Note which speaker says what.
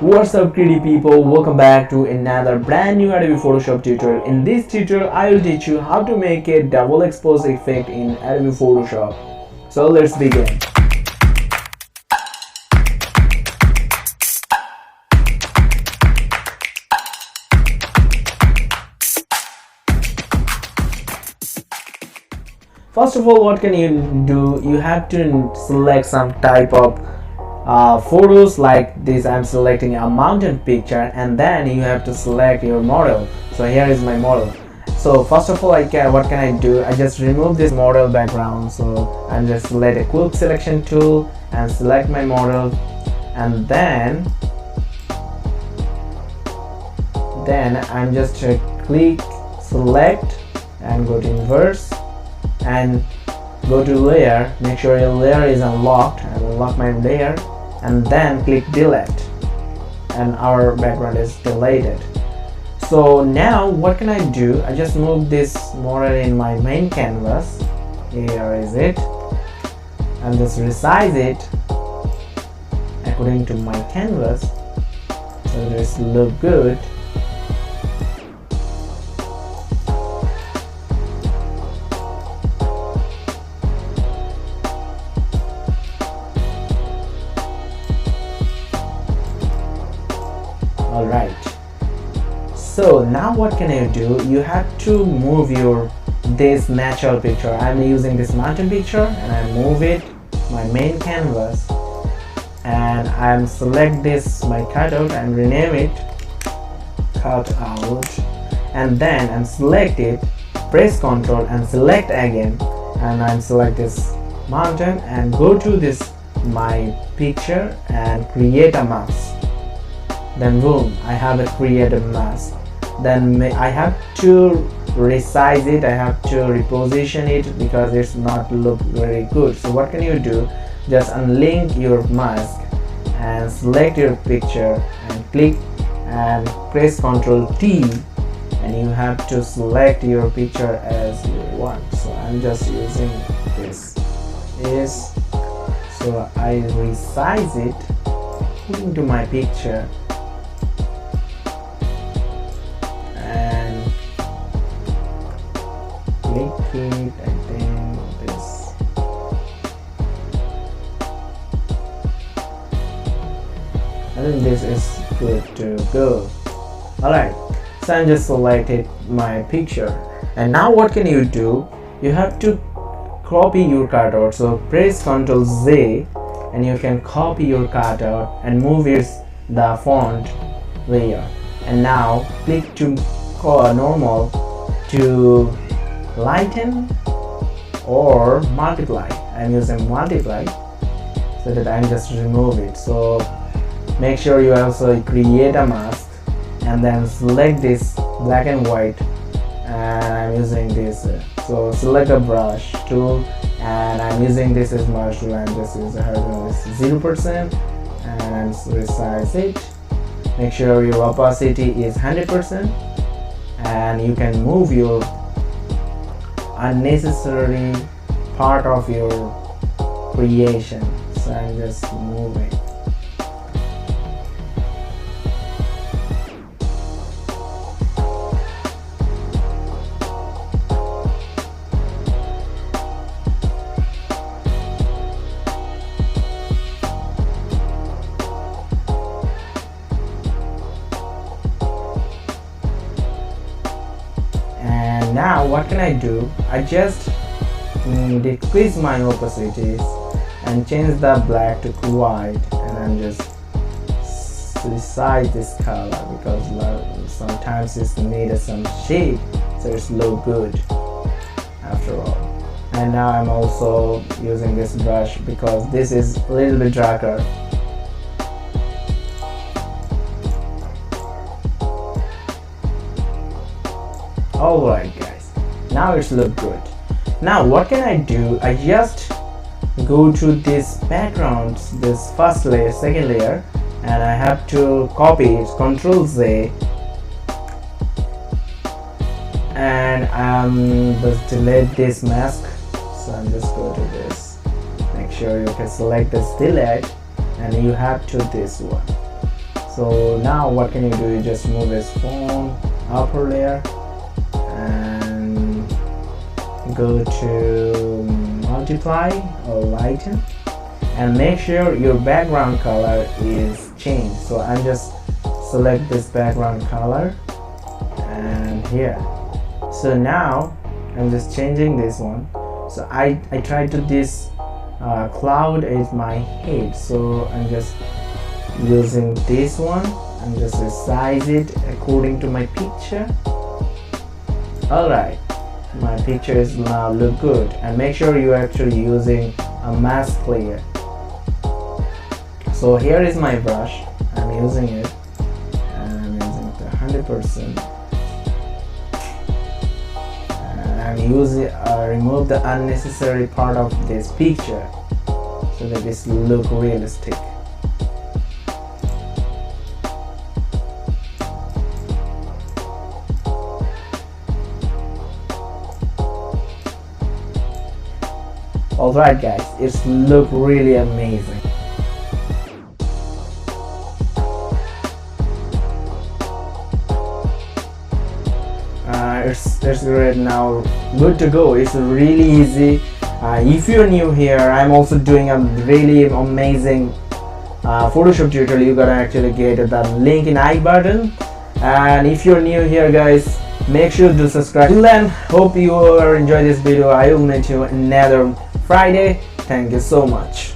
Speaker 1: What's up greedy people, welcome back to another brand new Adobe Photoshop tutorial. In this tutorial I will teach you how to make a double expose effect in Adobe Photoshop. So let's begin. First of all, what can you do? You have to select some type of photos like this. I'm selecting a mountain picture, and then you have to select your model. So here is my model. So first of all, what can I do? I just remove this model background. So I'm just select a quick selection tool and select my model, and then I'm just click select and go to inverse and go to layer. Make sure your layer is unlocked. I will unlock my layer and then click delete, and our background is deleted. So now what can I do? I just move this model in my main canvas. Here is it, and just resize it according to my canvas so this look good. Alright, so now what can you do? You have to move this natural picture. I'm using this mountain picture and I move it my main canvas, and I'm select this my cutout and rename it cutout, and then I'm select it, press Ctrl and select again, and I'm select this mountain and go to this my picture and create a mask. Then boom, I have a created mask. Then I have to resize it, I have to reposition it because it's not look very good. So what can you do? Just unlink your mask and select your picture and click and press Ctrl T, and you have to select your picture as you want. So I'm just using this. So I resize it into my picture and click it. I think this is good to go. Alright, so I just selected my picture, and now what can you do? You have to copy your cutout. So press Ctrl Z and you can copy your cutout and move the font layer, and now click to normal to lighten or multiply. I'm using multiply so that I just remove it. So make sure you also create a mask and then select this black and white, and I'm using this. So select a brush tool and I'm using this as brush tool. I'm just using 0% and I'm resize it. Make sure your opacity is 100%, and you can move your unnecessary part of your creation. So I'm just moving. Now what can I do? I just decrease my opacities and change the black to white, and I'm just resize this color because sometimes it's needed some shade, so it's look good after all. And now I'm also using this brush because this is a little bit darker. Alright guys, now it's look good. Now what can I do? I just go to this backgrounds, this first layer, second layer, and I have to copy it, Ctrl Z, and just delete this mask. So I'm just go to this. Make sure you can select this delete, and you have to this one. So now what can you do? You just move this phone upper layer and go to multiply or lighten, and make sure your background color is changed. So I'm just select this background color and here. So now I'm just changing this one. So I tried to this cloud is my head, so I'm just using this one and just resize it according to my picture. Alright, my picture is now look good, and make sure you're actually using a mask layer. So here is my brush, I'm using it and I'm using it 100%, and I'm using remove the unnecessary part of this picture so that it look realistic. Alright guys, it's look really amazing. It's great now, good to go. It's really easy. If you're new here, I'm also doing a really amazing Photoshop tutorial. You gotta actually get the link in I button. And if you're new here guys, make sure to subscribe. Till then, hope you enjoy this video. I will meet you another Friday. Thank you so much.